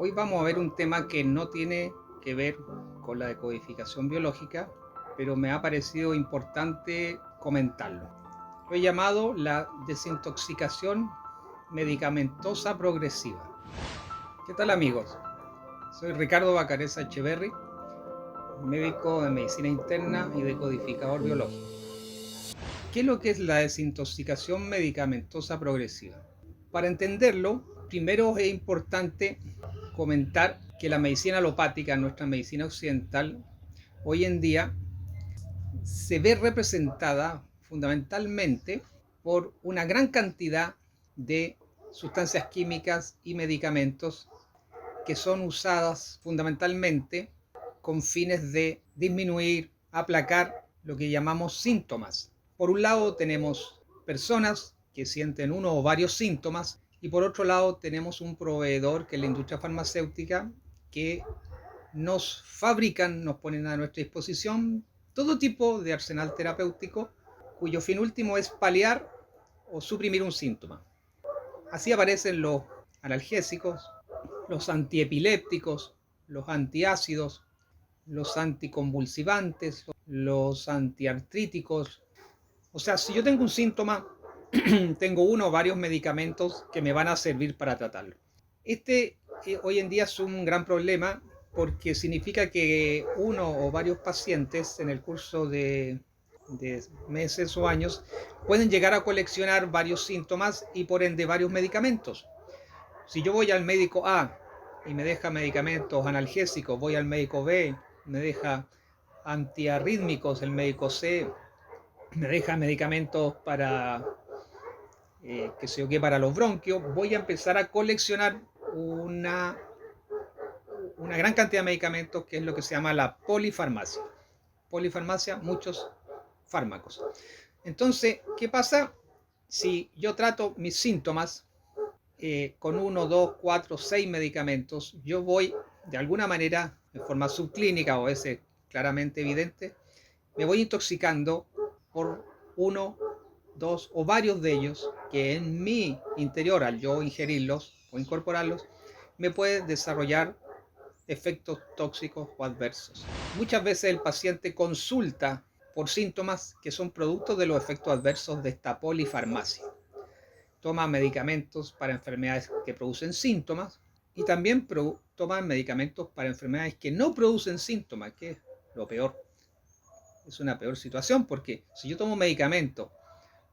Hoy vamos a ver un tema que no tiene que ver con la decodificación biológica, pero me ha parecido importante comentarlo. Lo he llamado la desintoxicación medicamentosa progresiva. ¿Qué tal, amigos? Soy Ricardo Bacareza Echeverry, médico de medicina interna y decodificador biológico. ¿Qué es lo que es la desintoxicación medicamentosa progresiva? Para entenderlo, primero es importante comentar que la medicina alopática, nuestra medicina occidental, hoy en día se ve representada fundamentalmente por una gran cantidad de sustancias químicas y medicamentos que son usadas fundamentalmente con fines de disminuir, aplacar lo que llamamos síntomas. Por un lado tenemos personas que sienten uno o varios síntomas y por otro lado tenemos un proveedor que es la industria farmacéutica que nos fabrican, nos ponen a nuestra disposición todo tipo de arsenal terapéutico cuyo fin último es paliar o suprimir un síntoma. Así aparecen los analgésicos, los antiepilépticos, los antiácidos, los anticonvulsivantes, los antiartríticos. O sea, si yo tengo un síntoma, tengo uno o varios medicamentos que me van a servir para tratarlo. Hoy en día es un gran problema porque significa que uno o varios pacientes en el curso de meses o años pueden llegar a coleccionar varios síntomas y por ende varios medicamentos. Si yo voy al médico A y me deja medicamentos analgésicos, voy al médico B, me deja antiarrítmicos, el médico C me deja medicamentos para, qué sé yo qué, para los bronquios, voy a empezar a coleccionar una gran cantidad de medicamentos que es lo que se llama la polifarmacia. Polifarmacia, muchos fármacos. Entonces, ¿qué pasa si yo trato mis síntomas con 1, 2, 4, 6 medicamentos? Yo voy de alguna manera, de forma subclínica o a veces claramente evidente, me voy intoxicando por uno, dos o varios de ellos que en mi interior, al yo ingerirlos o incorporarlos, me puede desarrollar efectos tóxicos o adversos. Muchas veces el paciente consulta por síntomas que son productos de los efectos adversos de esta polifarmacia. Toma medicamentos para enfermedades que producen síntomas y también toma medicamentos para enfermedades que no producen síntomas, que es lo peor. Es una peor situación porque si yo tomo medicamentos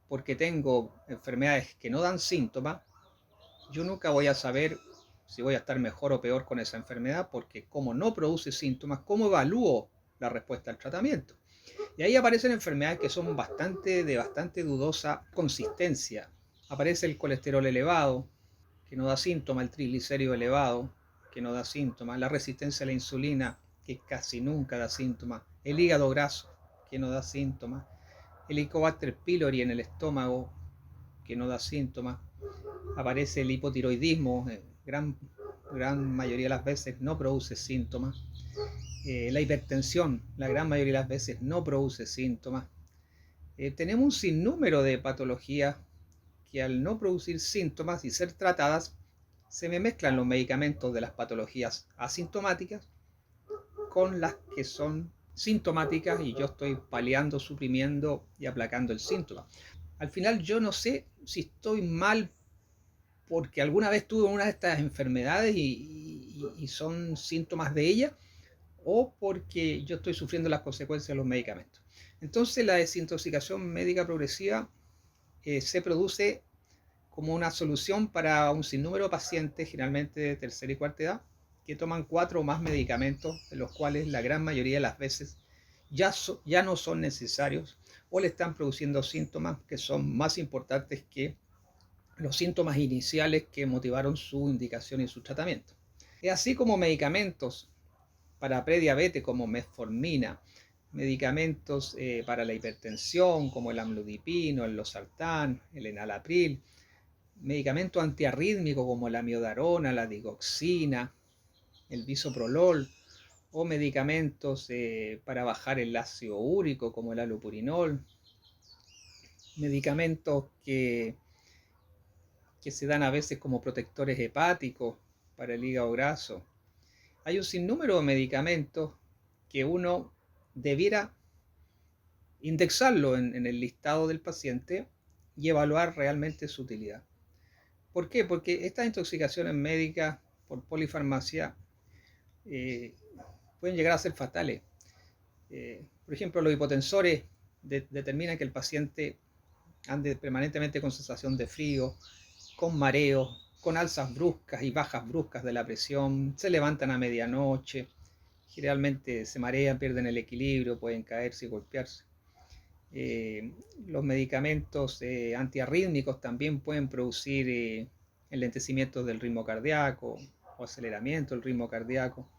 porque tengo enfermedades que no dan síntomas, yo nunca voy a saber si voy a estar mejor o peor con esa enfermedad, porque como no produce síntomas, ¿cómo evalúo la respuesta al tratamiento? Y ahí aparecen enfermedades que son de bastante dudosa consistencia. Aparece el colesterol elevado, que no da síntomas, el triglicérido elevado, que no da síntomas, la resistencia a la insulina, que casi nunca da síntomas, el hígado graso, que no da síntomas, el Helicobacter pylori en el estómago, que no da síntomas, aparece el hipotiroidismo, gran mayoría de las veces no produce síntomas, la hipertensión, la gran mayoría de las veces no produce síntomas. Tenemos un sinnúmero de patologías que al no producir síntomas y ser tratadas, se me mezclan los medicamentos de las patologías asintomáticas con las que son sintomáticas y yo estoy paliando, suprimiendo y aplacando el síntoma. Al final yo no sé si estoy mal porque alguna vez tuve una de estas enfermedades y son síntomas de ella, o porque yo estoy sufriendo las consecuencias de los medicamentos. Entonces la desintoxicación médica progresiva se produce como una solución para un sinnúmero de pacientes, generalmente de tercera y cuarta edad, que toman 4 o más medicamentos, de los cuales la gran mayoría de las veces ya no son necesarios o le están produciendo síntomas que son más importantes que los síntomas iniciales que motivaron su indicación y su tratamiento. Es así como medicamentos para prediabetes como metformina, medicamentos para la hipertensión como el amlodipino, el losartán, el enalapril, medicamentos antiarrítmicos como la amiodarona, la digoxina, el bisoprolol, o medicamentos para bajar el ácido úrico como el allopurinol, medicamentos que se dan a veces como protectores hepáticos, para el hígado graso. Hay un sinnúmero de medicamentos que uno debiera indexarlo en el listado del paciente y evaluar realmente su utilidad. ¿Por qué? Porque estas intoxicaciones médicas por polifarmacia pueden llegar a ser fatales. Por ejemplo, los hipotensores determinan que el paciente ande permanentemente con sensación de frío, con mareo, con alzas bruscas y bajas bruscas de la presión, se levantan a medianoche, generalmente se marean, pierden el equilibrio, pueden caerse y golpearse. Los medicamentos antiarrítmicos también pueden producir enlentecimiento del ritmo cardíaco o aceleramiento del ritmo cardíaco.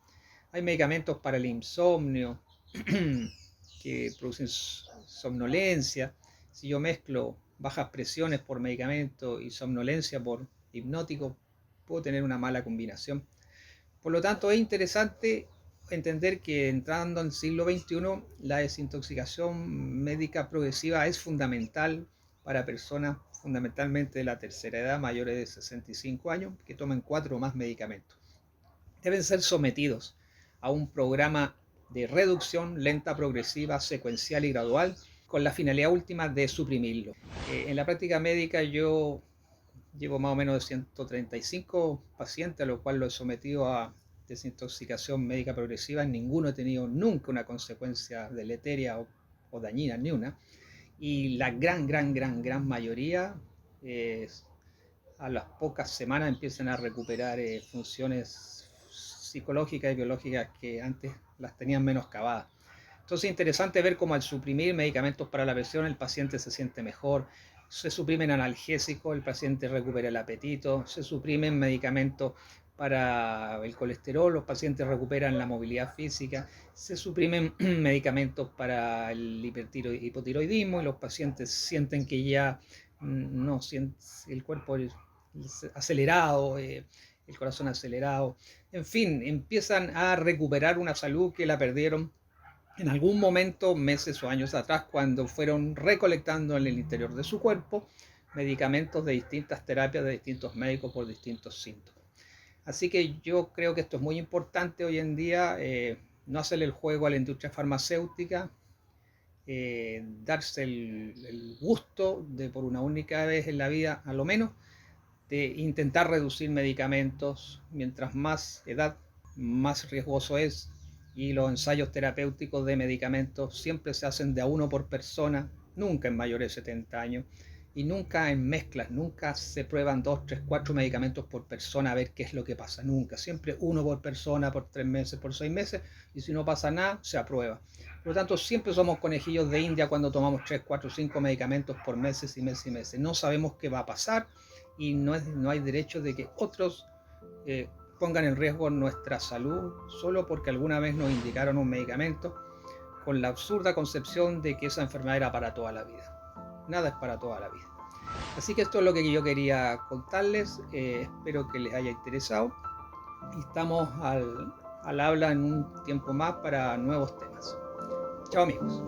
Hay medicamentos para el insomnio que producen somnolencia. Si yo mezclo bajas presiones por medicamento y somnolencia por hipnótico, puedo tener una mala combinación. Por lo tanto, es interesante entender que entrando en el siglo XXI, la desintoxicación médica progresiva es fundamental para personas fundamentalmente de la tercera edad, mayores de 65 años, que tomen 4 o más medicamentos. Deben ser sometidos a un programa de reducción lenta, progresiva, secuencial y gradual, con la finalidad última de suprimirlo. En la práctica médica yo llevo más o menos de 135 pacientes, a los cuales lo he sometido a desintoxicación médica progresiva. En ninguno he tenido nunca una consecuencia deleteria o dañina, ni una. Y la gran mayoría a las pocas semanas empiezan a recuperar funciones psicológicas y biológicas que antes las tenían menoscabadas. Entonces es interesante ver cómo al suprimir medicamentos para la presión el paciente se siente mejor, se suprimen analgésicos, el paciente recupera el apetito, se suprimen medicamentos para el colesterol, los pacientes recuperan la movilidad física, se suprimen medicamentos para el hipotiroidismo y los pacientes sienten que ya no sienten el cuerpo acelerado, el corazón acelerado, en fin, empiezan a recuperar una salud que la perdieron en algún momento, meses o años atrás, cuando fueron recolectando en el interior de su cuerpo medicamentos de distintas terapias de distintos médicos por distintos síntomas. Así que yo creo que esto es muy importante hoy en día, no hacerle el juego a la industria farmacéutica, darse el gusto de por una única vez en la vida, a lo menos, de intentar reducir medicamentos. Mientras más edad, más riesgoso es, y los ensayos terapéuticos de medicamentos siempre se hacen de a uno por persona, nunca en mayores de 70 años, y nunca en mezclas, nunca se prueban 2, 3, 4 medicamentos por persona a ver qué es lo que pasa, nunca, siempre uno por persona por 3 meses, por 6 meses, y si no pasa nada, se aprueba. Por lo tanto, siempre somos conejillos de India cuando tomamos 3, 4, 5 medicamentos por meses y meses y meses. No sabemos qué va a pasar y no hay derecho de que otros pongan en riesgo nuestra salud solo porque alguna vez nos indicaron un medicamento con la absurda concepción de que esa enfermedad era para toda la vida. Nada es para toda la vida. Así que esto es lo que yo quería contarles, espero que les haya interesado y estamos al habla en un tiempo más para nuevos temas. Chao amigos.